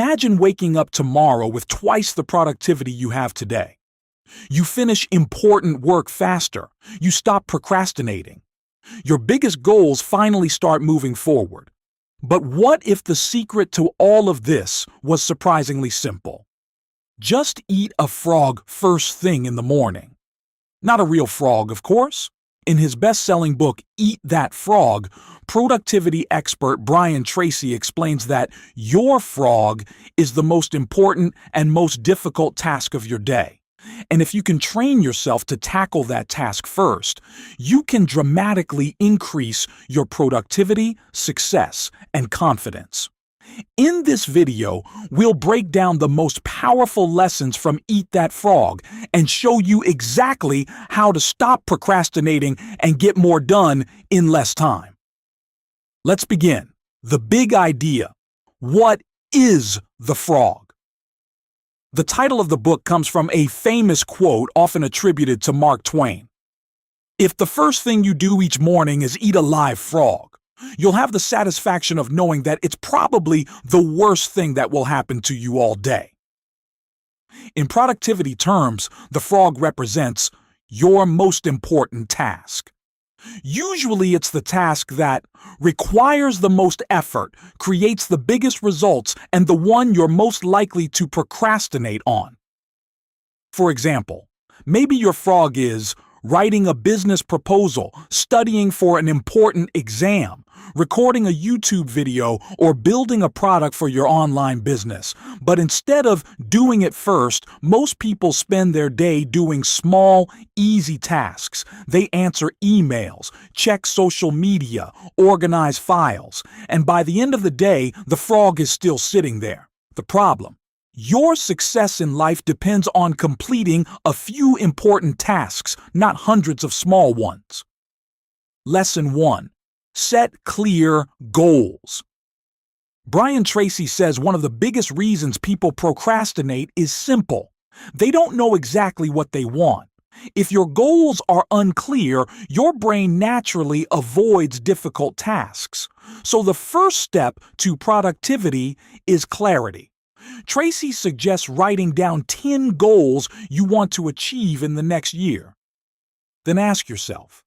Imagine waking up tomorrow with twice the productivity you have today. You finish important work faster. You stop procrastinating. Your biggest goals finally start moving forward. But what if the secret to all of this was surprisingly simple? Just eat a frog first thing in the morning. Not a real frog, of course. In his best-selling book, Eat That Frog, productivity expert Brian Tracy explains that your frog is the most important and most difficult task of your day. And if you can train yourself to tackle that task first, you can dramatically increase your productivity, success, and confidence. In this video, we'll break down the most powerful lessons from Eat That Frog and show you exactly how to stop procrastinating and get more done in less time. Let's begin. The big idea. What is the frog? The title of the book comes from a famous quote often attributed to Mark Twain. If the first thing you do each morning is eat a live frog, you'll have the satisfaction of knowing that it's probably the worst thing that will happen to you all day. In productivity terms, the frog represents your most important task. Usually it's the task that requires the most effort, creates the biggest results, and the one you're most likely to procrastinate on. For example, maybe your frog is writing a business proposal, studying for an important exam, recording a YouTube video, or building a product for your online business. But instead of doing it first, most people spend their day doing small, easy tasks. They answer emails, check social media, organize files, and by the end of the day, the frog is still sitting there. The problem: your success in life depends on completing a few important tasks, not hundreds of small ones. Lesson 1. Set clear goals. Brian Tracy says one of the biggest reasons people procrastinate is simple. They don't know exactly what they want. If your goals are unclear, your brain naturally avoids difficult tasks. So the first step to productivity is clarity. Tracy suggests writing down 10 goals you want to achieve in the next year. Then ask yourself,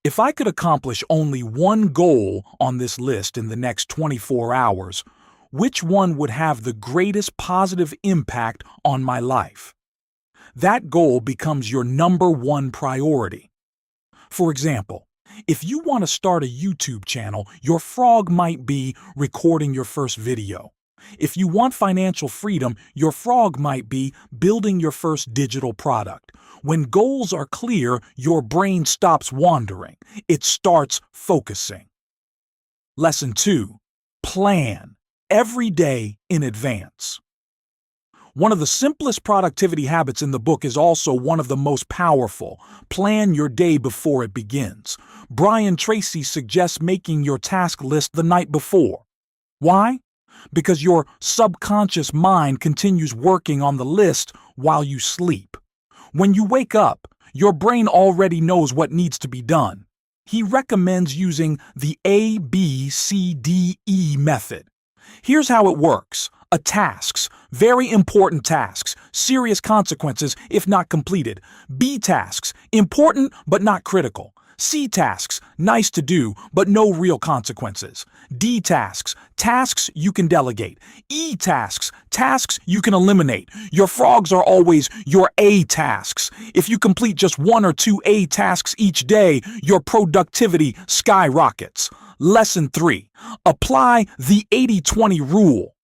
if I could accomplish only one goal on this list in the next 24 hours, which one would have the greatest positive impact on my life? That goal becomes your number one priority. For example, if you want to start a YouTube channel, your frog might be recording your first video. If you want financial freedom, your frog might be building your first digital product. When goals are clear, your brain stops wandering. It starts focusing. Lesson 2. Plan every day in advance. One of the simplest productivity habits in the book is also one of the most powerful. Plan your day before it begins. Brian Tracy suggests making your task list the night before. Why? Because your subconscious mind continues working on the list while you sleep. When you wake up, your brain already knows what needs to be done. He recommends using the ABCDE method. Here's how it works. A tasks, very important tasks, serious consequences if not completed. B tasks, important but not critical. C tasks, nice to do, but no real consequences. D tasks, tasks you can delegate. E tasks, tasks you can eliminate. Your frogs are always your A tasks. If you complete just 1 or 2 A tasks each day, your productivity skyrockets. Lesson 3. Apply the 80-20 rule.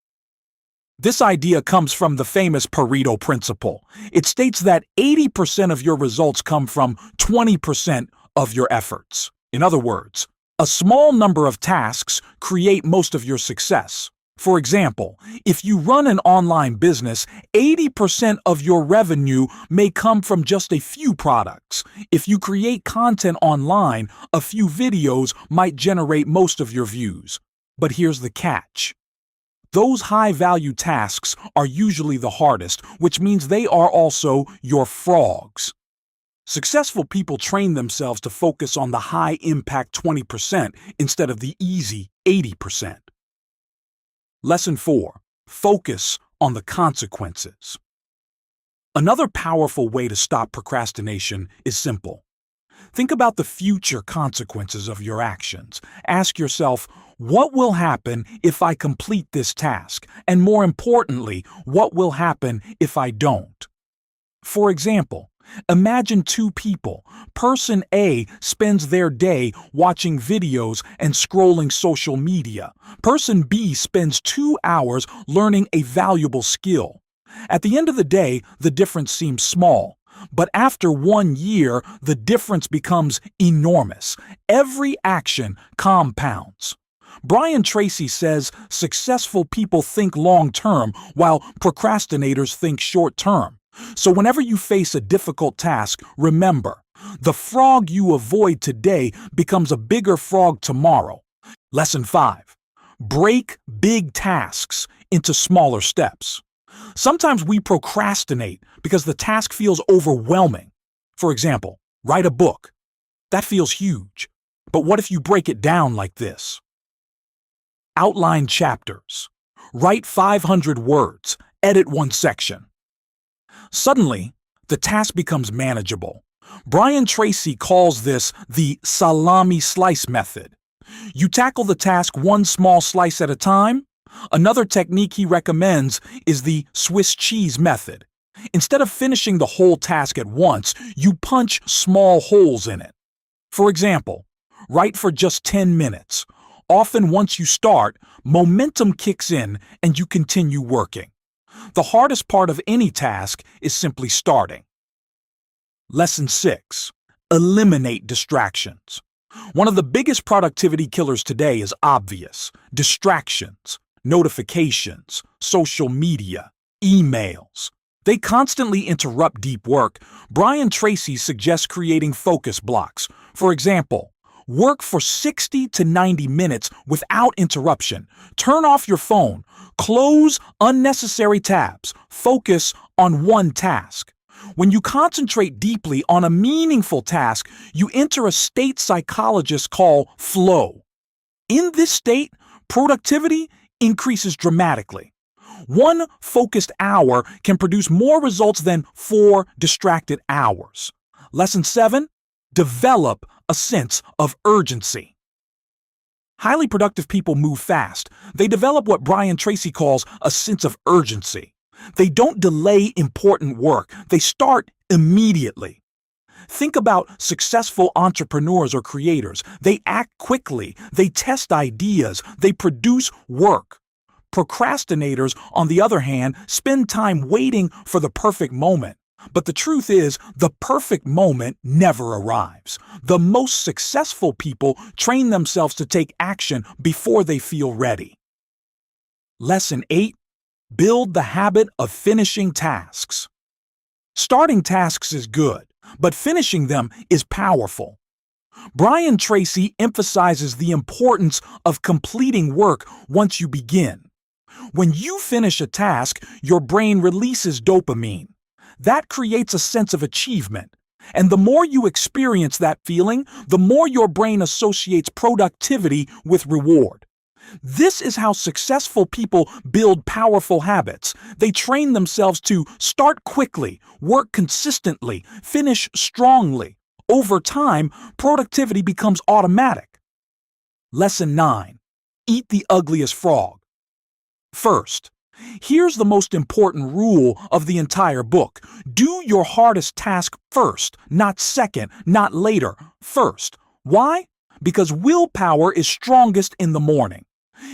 This idea comes from the famous Pareto Principle. It states that 80% of your results come from 20% of your efforts. In other words, a small number of tasks create most of your success. For example, if you run an online business, 80% of your revenue may come from just a few products. If you create content online, a few videos might generate most of your views. But here's the catch. Those high-value tasks are usually the hardest, which means they are also your frogs. Successful people train themselves to focus on the high-impact 20% instead of the easy 80%. Lesson 4. Focus on the consequences. Another powerful way to stop procrastination is simple. Think about the future consequences of your actions. Ask yourself, what will happen if I complete this task? And more importantly, what will happen if I don't? For example, imagine two people. Person A spends their day watching videos and scrolling social media. Person B spends 2 hours learning a valuable skill. At the end of the day, the difference seems small. But after 1 year, the difference becomes enormous. Every action compounds. Brian Tracy says successful people think long-term while procrastinators think short-term. So whenever you face a difficult task, remember, the frog you avoid today becomes a bigger frog tomorrow. Lesson 5. Break big tasks into smaller steps. Sometimes we procrastinate because the task feels overwhelming. For example, write a book. That feels huge. But what if you break it down like this? Outline chapters. Write 500 words. Edit one section. Suddenly, the task becomes manageable. Brian Tracy calls this the salami slice method. You tackle the task one small slice at a time. Another technique he recommends is the Swiss cheese method. Instead of finishing the whole task at once, you punch small holes in it. For example, write for just 10 minutes. Often once you start, momentum kicks in and you continue working. The hardest part of any task is simply starting. Lesson 6. Eliminate distractions. One of the biggest productivity killers today is obvious. Distractions, notifications, social media, emails. They constantly interrupt deep work. Brian Tracy suggests creating focus blocks. For example, work for 60 to 90 minutes without interruption. Turn off your phone. Close unnecessary tabs. Focus on one task. When you concentrate deeply on a meaningful task, you enter a state psychologists call flow. In this state, productivity increases dramatically. 1 focused hour can produce more results than 4 distracted hours. Lesson 7. Develop a sense of urgency. Highly productive people move fast. They develop what Brian Tracy calls a sense of urgency. They don't delay important work. They start immediately. Think about successful entrepreneurs or creators. They act quickly. They test ideas. They produce work. Procrastinators, on the other hand, spend time waiting for the perfect moment. But the truth is, the perfect moment never arrives. The most successful people train themselves to take action before they feel ready. Lesson 8. Build the habit of finishing tasks. Starting tasks is good, but finishing them is powerful. Brian Tracy emphasizes the importance of completing work once you begin. When you finish a task, your brain releases dopamine. That creates a sense of achievement. And the more you experience that feeling, the more your brain associates productivity with reward. This is how successful people build powerful habits. They train themselves to start quickly, work consistently, finish strongly. Over time, productivity becomes automatic. Lesson 9. Eat the ugliest frog. First, here's the most important rule of the entire book. Do your hardest task first, not second, not later, first. Why? Because willpower is strongest in the morning.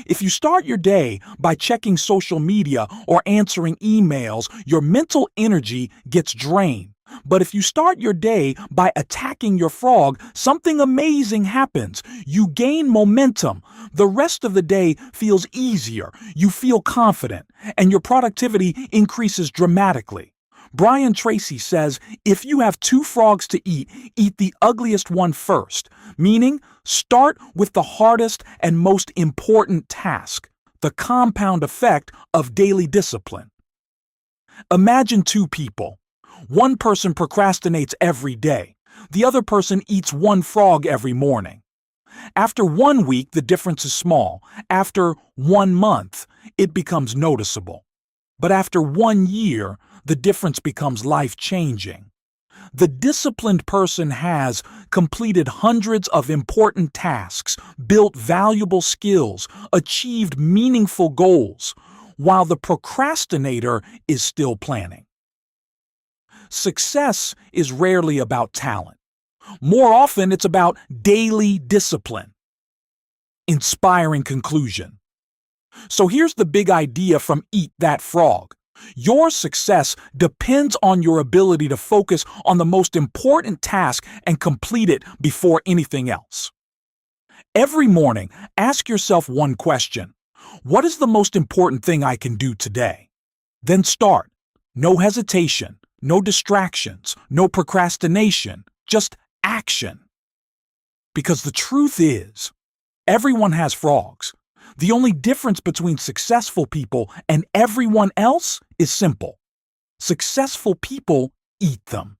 If you start your day by checking social media or answering emails, your mental energy gets drained. But if you start your day by attacking your frog, something amazing happens. You gain momentum. The rest of the day feels easier. You feel confident, and your productivity increases dramatically. Brian Tracy says, if you have 2 frogs to eat the ugliest one first, meaning start with the hardest and most important task, the compound effect of daily discipline. Imagine 2 people. One person procrastinates every day. The other person eats 1 frog every morning. After 1 week, the difference is small. After 1 month, it becomes noticeable. But after 1 year, the difference becomes life-changing. The disciplined person has completed hundreds of important tasks, built valuable skills, achieved meaningful goals, while the procrastinator is still planning. Success is rarely about talent. More often, it's about daily discipline. Inspiring conclusion. So here's the big idea from Eat That Frog. Your success depends on your ability to focus on the most important task and complete it before anything else. Every morning, ask yourself one question. What is the most important thing I can do today? Then start. No hesitation, no distractions, no procrastination, just action. Because the truth is, everyone has frogs. The only difference between successful people and everyone else is simple. Successful people eat them.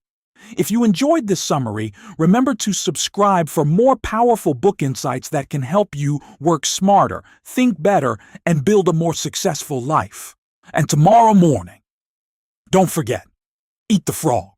If you enjoyed this summary, remember to subscribe for more powerful book insights that can help you work smarter, think better, and build a more successful life. And tomorrow morning, don't forget, eat the frog.